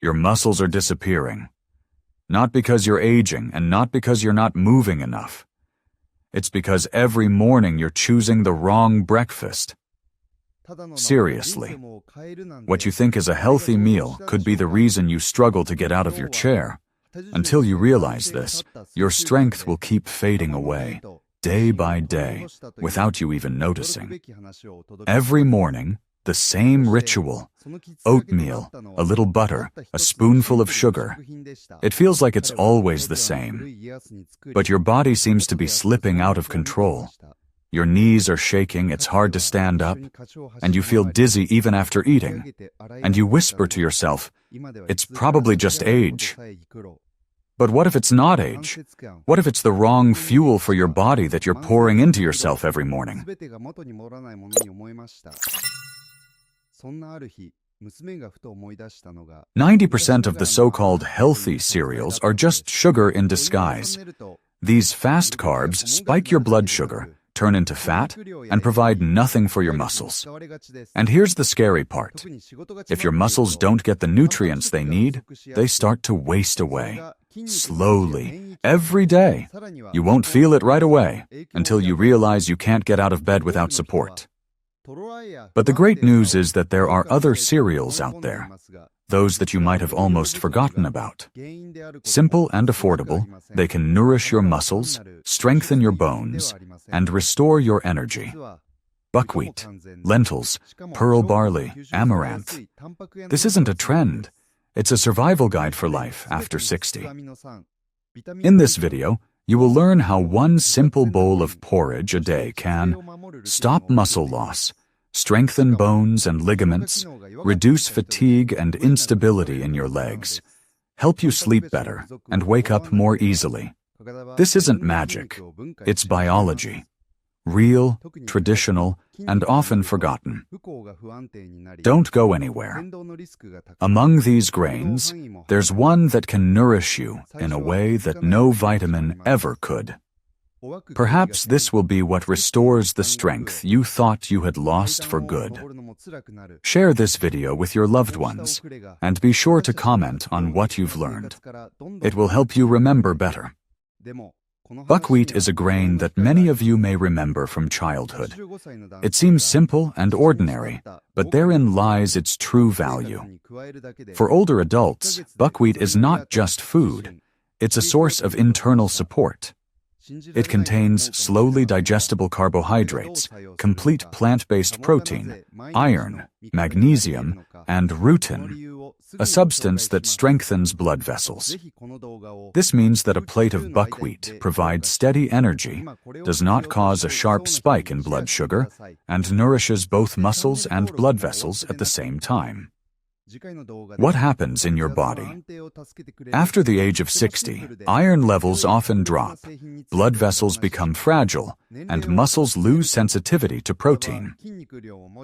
Your muscles are disappearing. Not because you're aging and not because you're not moving enough. It's because every morning you're choosing the wrong breakfast. Seriously, what you think is a healthy meal could be the reason you struggle to get out of your chair. Until you realize this, your strength will keep fading away, day by day, without you even noticing. Every morning, the same ritual: oatmeal, a little butter, a spoonful of sugar. It feels like it's always the same. But your body seems to be slipping out of control. Your knees are shaking, it's hard to stand up, and you feel dizzy even after eating. And you whisper to yourself, "It's probably just age." But what if it's not age? What if it's the wrong fuel for your body that you're pouring into yourself every morning? 90% of the so-called healthy cereals are just sugar in disguise. These fast carbs spike your blood sugar, turn into fat, and provide nothing for your muscles. And here's the scary part. If your muscles don't get the nutrients they need, they start to waste away. Slowly, every day. You won't feel it right away until you realize you can't get out of bed without support. But the great news is that there are other cereals out there, those that you might have almost forgotten about. Simple and affordable, they can nourish your muscles, strengthen your bones, and restore your energy. Buckwheat, lentils, pearl barley, amaranth. This isn't a trend. It's a survival guide for life after 60. In this video, you will learn how one simple bowl of porridge a day can stop muscle loss, strengthen bones and ligaments, reduce fatigue and instability in your legs, help you sleep better, and wake up more easily. This isn't magic. It's biology. Real, traditional, and often forgotten. Don't go anywhere. Among these grains, there's one that can nourish you in a way that no vitamin ever could. Perhaps this will be what restores the strength you thought you had lost for good. Share this video with your loved ones, and be sure to comment on what you've learned. It will help you remember better. Buckwheat is a grain that many of you may remember from childhood. It seems simple and ordinary, but therein lies its true value. For older adults, buckwheat is not just food. It's a source of internal support. It contains slowly digestible carbohydrates, complete plant-based protein, iron, magnesium, and rutin, a substance that strengthens blood vessels. This means that a plate of buckwheat provides steady energy, does not cause a sharp spike in blood sugar, and nourishes both muscles and blood vessels at the same time. What happens in your body? After the age of 60, iron levels often drop, blood vessels become fragile, and muscles lose sensitivity to protein.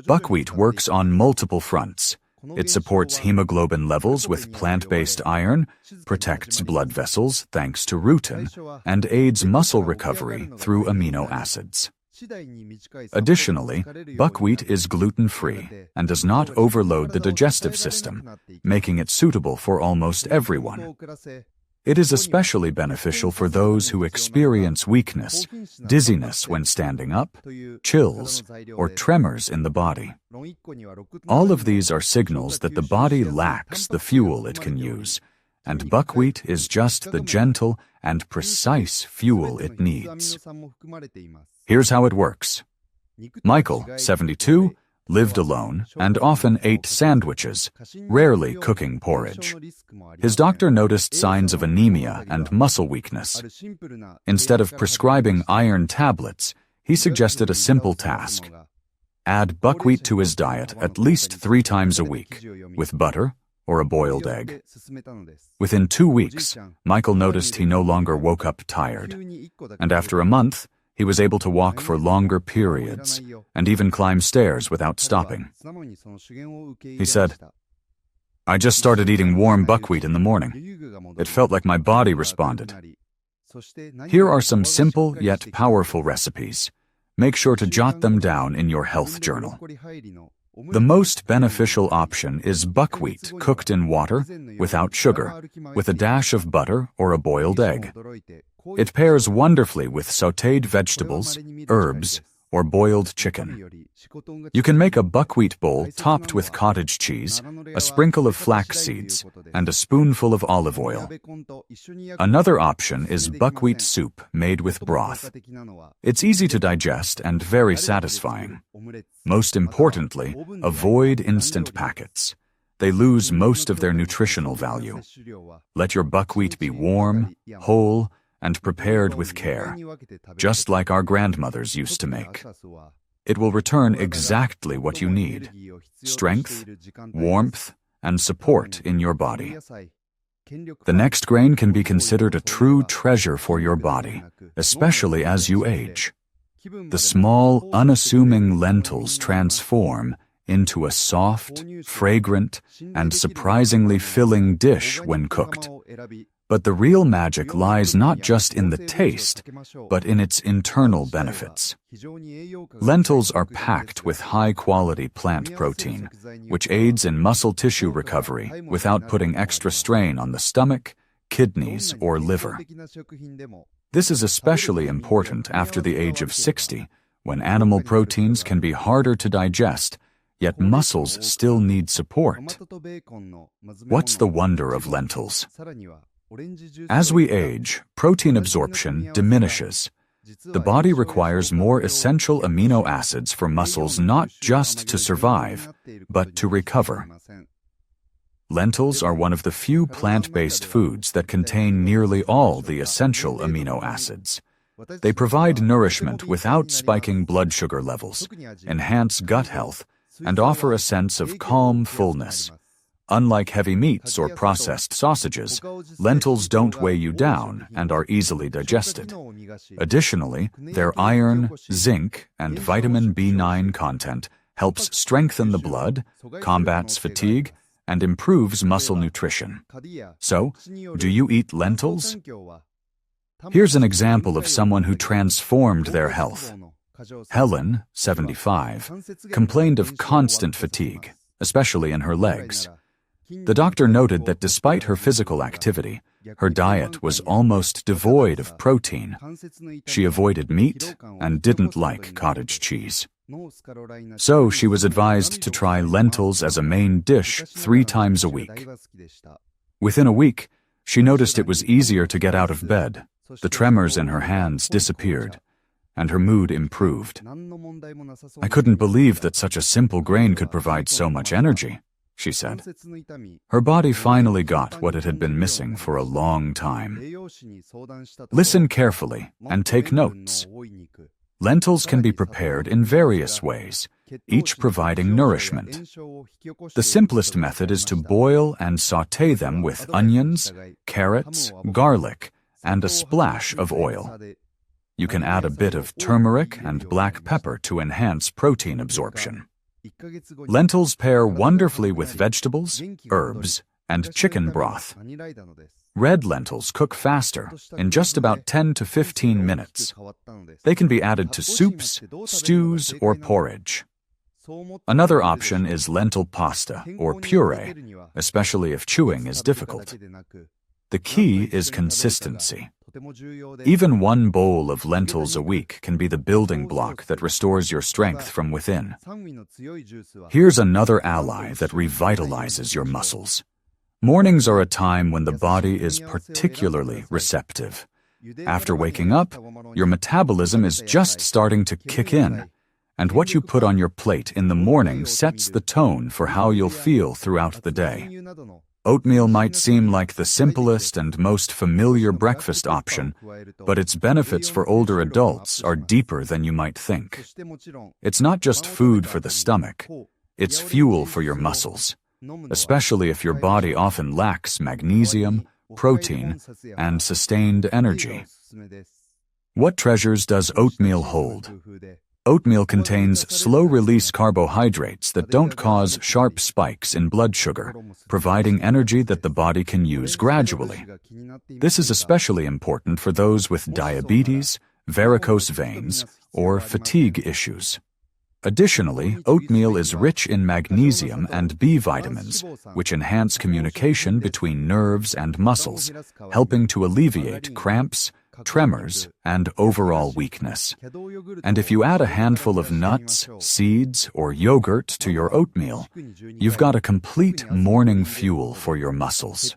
Buckwheat works on multiple fronts. It supports hemoglobin levels with plant-based iron, protects blood vessels thanks to rutin, and aids muscle recovery through amino acids. Additionally, buckwheat is gluten-free and does not overload the digestive system, making it suitable for almost everyone. It is especially beneficial for those who experience weakness, dizziness when standing up, chills, or tremors in the body. All of these are signals that the body lacks the fuel it can use, and buckwheat is just the gentle and precise fuel it needs. Here's how it works. Michael, 72, lived alone and often ate sandwiches, rarely cooking porridge. His doctor noticed signs of anemia and muscle weakness. Instead of prescribing iron tablets, he suggested a simple task. Add buckwheat to his diet at least 3 times a week, with butter or a boiled egg. Within 2 weeks, Michael noticed he no longer woke up tired, and after a month, he was able to walk for longer periods and even climb stairs without stopping. He said, "I just started eating warm buckwheat in the morning. It felt like my body responded." Here are some simple yet powerful recipes. Make sure to jot them down in your health journal. The most beneficial option is buckwheat cooked in water, without sugar, with a dash of butter or a boiled egg. It pairs wonderfully with sautéed vegetables, herbs, or boiled chicken. You can make a buckwheat bowl topped with cottage cheese, a sprinkle of flax seeds, and a spoonful of olive oil. Another option is buckwheat soup made with broth. It's easy to digest and very satisfying. Most importantly, avoid instant packets. They lose most of their nutritional value. Let your buckwheat be warm, whole, and prepared with care, just like our grandmothers used to make. It will return exactly what you need: strength, warmth, and support in your body. The next grain can be considered a true treasure for your body, especially as you age. The small, unassuming lentils transform into a soft, fragrant, and surprisingly filling dish when cooked. But the real magic lies not just in the taste, but in its internal benefits. Lentils are packed with high-quality plant protein, which aids in muscle tissue recovery without putting extra strain on the stomach, kidneys, or liver. This is especially important after the age of 60, when animal proteins can be harder to digest, yet muscles still need support. What's the wonder of lentils? As we age, protein absorption diminishes. The body requires more essential amino acids for muscles not just to survive, but to recover. Lentils are one of the few plant-based foods that contain nearly all the essential amino acids. They provide nourishment without spiking blood sugar levels, enhance gut health, and offer a sense of calm fullness. Unlike heavy meats or processed sausages, lentils don't weigh you down and are easily digested. Additionally, their iron, zinc, and vitamin B9 content helps strengthen the blood, combats fatigue, and improves muscle nutrition. So, do you eat lentils? Here's an example of someone who transformed their health. Helen, 75, complained of constant fatigue, especially in her legs. The doctor noted that despite her physical activity, her diet was almost devoid of protein. She avoided meat and didn't like cottage cheese. So she was advised to try lentils as a main dish 3 times a week. Within a week, she noticed it was easier to get out of bed, the tremors in her hands disappeared, and her mood improved. "I couldn't believe that such a simple grain could provide so much energy," she said. Her body finally got what it had been missing for a long time. Listen carefully and take notes. Lentils can be prepared in various ways, each providing nourishment. The simplest method is to boil and sauté them with onions, carrots, garlic, and a splash of oil. You can add a bit of turmeric and black pepper to enhance protein absorption. Lentils pair wonderfully with vegetables, herbs, and chicken broth. Red lentils cook faster, in just about 10 to 15 minutes. They can be added to soups, stews, or porridge. Another option is lentil pasta or puree, especially if chewing is difficult. The key is consistency. Even 1 bowl of lentils a week can be the building block that restores your strength from within. Here's another ally that revitalizes your muscles. Mornings are a time when the body is particularly receptive. After waking up, your metabolism is just starting to kick in, and what you put on your plate in the morning sets the tone for how you'll feel throughout the day. Oatmeal might seem like the simplest and most familiar breakfast option, but its benefits for older adults are deeper than you might think. It's not just food for the stomach, it's fuel for your muscles, especially if your body often lacks magnesium, protein, and sustained energy. What treasures does oatmeal hold? Oatmeal contains slow-release carbohydrates that don't cause sharp spikes in blood sugar, providing energy that the body can use gradually. This is especially important for those with diabetes, varicose veins, or fatigue issues. Additionally, oatmeal is rich in magnesium and B vitamins, which enhance communication between nerves and muscles, helping to alleviate cramps, tremors, and overall weakness. And if you add a handful of nuts, seeds, or yogurt to your oatmeal, you've got a complete morning fuel for your muscles.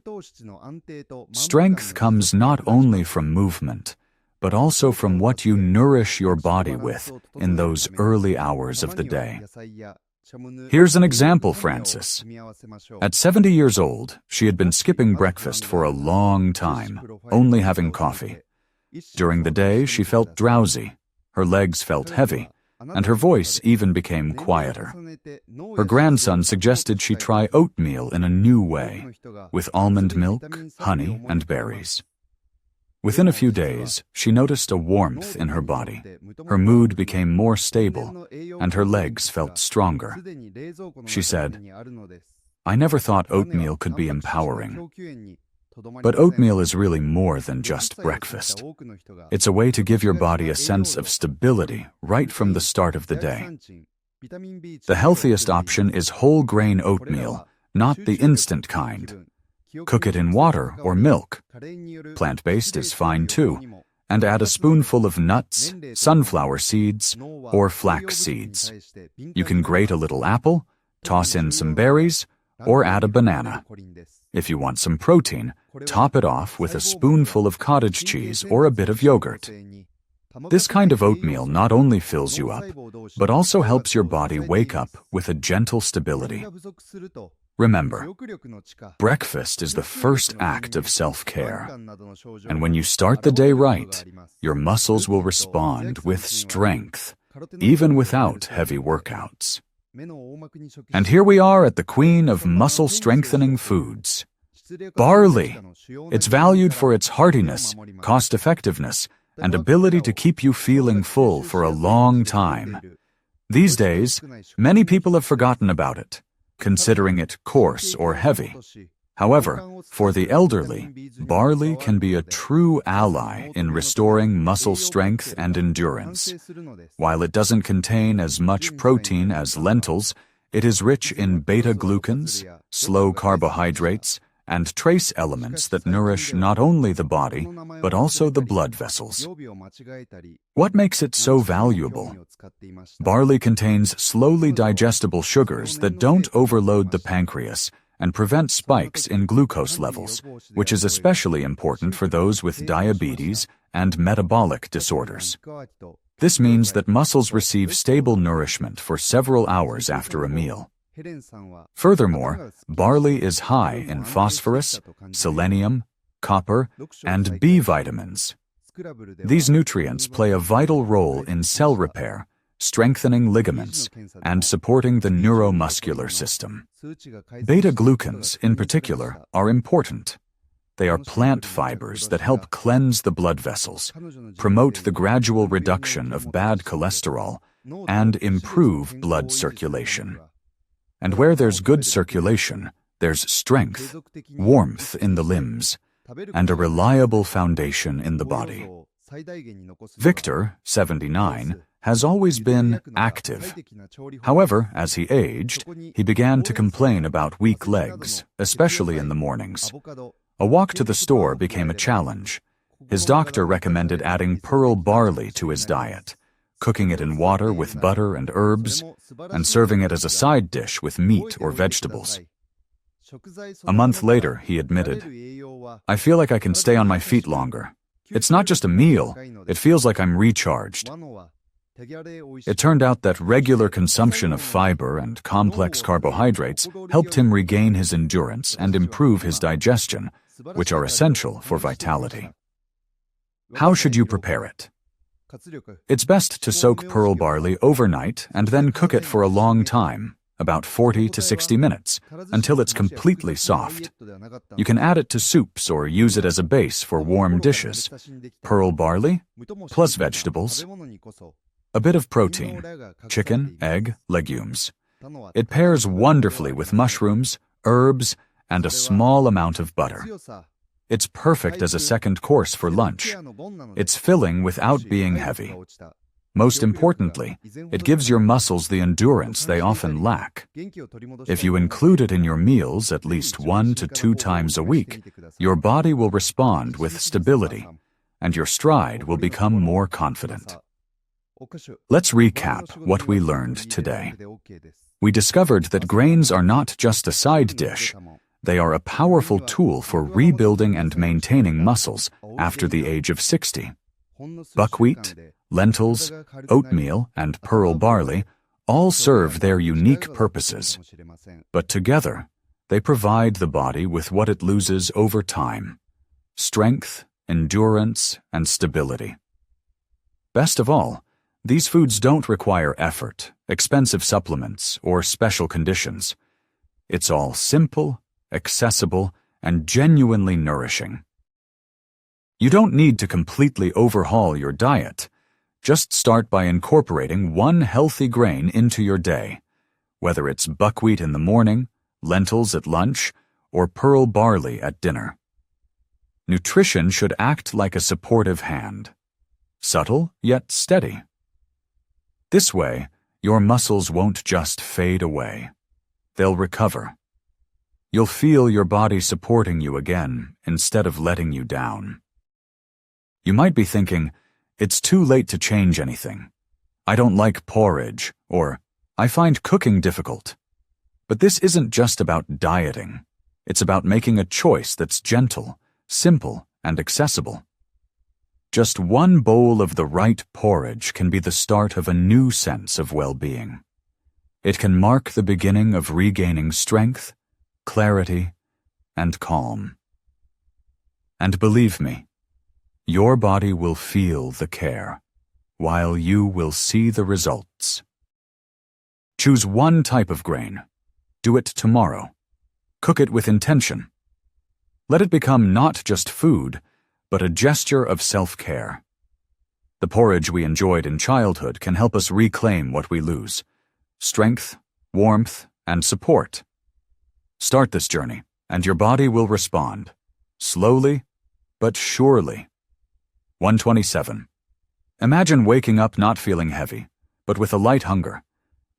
Strength comes not only from movement, but also from what you nourish your body with in those early hours of the day. Here's an example, Frances. At 70 years old, she had been skipping breakfast for a long time, only having coffee. During the day, she felt drowsy, her legs felt heavy, and her voice even became quieter. Her grandson suggested she try oatmeal in a new way, with almond milk, honey, and berries. Within a few days, she noticed a warmth in her body. Her mood became more stable, and her legs felt stronger. She said, "I never thought oatmeal could be empowering. But oatmeal is really more than just breakfast. It's a way to give your body a sense of stability right from the start of the day." The healthiest option is whole grain oatmeal, not the instant kind. Cook it in water or milk. Plant-based is fine too, and add a spoonful of nuts, sunflower seeds, or flax seeds. You can grate a little apple, toss in some berries, or add a banana. If you want some protein, top it off with a spoonful of cottage cheese or a bit of yogurt. This kind of oatmeal not only fills you up, but also helps your body wake up with a gentle stability. Remember, breakfast is the first act of self-care. And when you start the day right, your muscles will respond with strength, even without heavy workouts. And here we are at the queen of muscle-strengthening foods. Barley. It's valued for its heartiness, cost-effectiveness, and ability to keep you feeling full for a long time. These days, many people have forgotten about it, considering it coarse or heavy. However, for the elderly, barley can be a true ally in restoring muscle strength and endurance. While it doesn't contain as much protein as lentils, it is rich in beta-glucans, slow carbohydrates, and trace elements that nourish not only the body, but also the blood vessels. What makes it so valuable? Barley contains slowly digestible sugars that don't overload the pancreas and prevent spikes in glucose levels, which is especially important for those with diabetes and metabolic disorders. This means that muscles receive stable nourishment for several hours after a meal. Furthermore, barley is high in phosphorus, selenium, copper, and B vitamins. These nutrients play a vital role in cell repair, strengthening ligaments, and supporting the neuromuscular system. Beta-glucans, in particular, are important. They are plant fibers that help cleanse the blood vessels, promote the gradual reduction of bad cholesterol, and improve blood circulation. And where there's good circulation, there's strength, warmth in the limbs, and a reliable foundation in the body. Victor, 79, has always been active. However, as he aged, he began to complain about weak legs, especially in the mornings. A walk to the store became a challenge. His doctor recommended adding pearl barley to his diet, cooking it in water with butter and herbs, and serving it as a side dish with meat or vegetables. A month later, he admitted, "I feel like I can stay on my feet longer. It's not just a meal, it feels like I'm recharged." It turned out that regular consumption of fiber and complex carbohydrates helped him regain his endurance and improve his digestion, which are essential for vitality. How should you prepare it? It's best to soak pearl barley overnight and then cook it for a long time, about 40 to 60 minutes, until it's completely soft. You can add it to soups or use it as a base for warm dishes. Pearl barley, plus vegetables. A bit of protein, chicken, egg, legumes. It pairs wonderfully with mushrooms, herbs, and a small amount of butter. It's perfect as a second course for lunch. It's filling without being heavy. Most importantly, it gives your muscles the endurance they often lack. If you include it in your meals at least 1 to 2 times a week, your body will respond with stability, and your stride will become more confident. Let's recap what we learned today. We discovered that grains are not just a side dish. They are a powerful tool for rebuilding and maintaining muscles after the age of 60. Buckwheat, lentils, oatmeal, and pearl barley all serve their unique purposes, but together they provide the body with what it loses over time: strength, endurance, and stability. Best of all, these foods don't require effort, expensive supplements, or special conditions. It's all simple, accessible, and genuinely nourishing. You don't need to completely overhaul your diet. Just start by incorporating one healthy grain into your day, whether it's buckwheat in the morning, lentils at lunch, or pearl barley at dinner. Nutrition should act like a supportive hand, subtle yet steady. This way, your muscles won't just fade away. They'll recover. You'll feel your body supporting you again instead of letting you down. You might be thinking, it's too late to change anything. I don't like porridge, or I find cooking difficult. But this isn't just about dieting. It's about making a choice that's gentle, simple, and accessible. Just one bowl of the right porridge can be the start of a new sense of well-being. It can mark the beginning of regaining strength, clarity, and calm. And believe me, your body will feel the care, while you will see the results. Choose one type of grain. Do it tomorrow. Cook it with intention. Let it become not just food, but a gesture of self-care. The porridge we enjoyed in childhood can help us reclaim what we lose: strength, warmth, and support. Start this journey, and your body will respond, slowly but surely. 127. Imagine waking up not feeling heavy, but with a light hunger.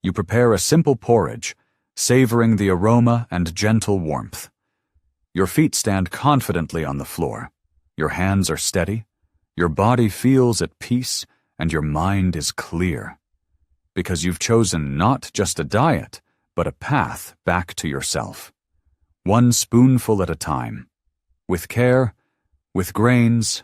You prepare a simple porridge, savoring the aroma and gentle warmth. Your feet stand confidently on the floor. Your hands are steady. Your body feels at peace, and your mind is clear. Because you've chosen not just a diet, but a path back to yourself. One spoonful at a time. With care, with grains,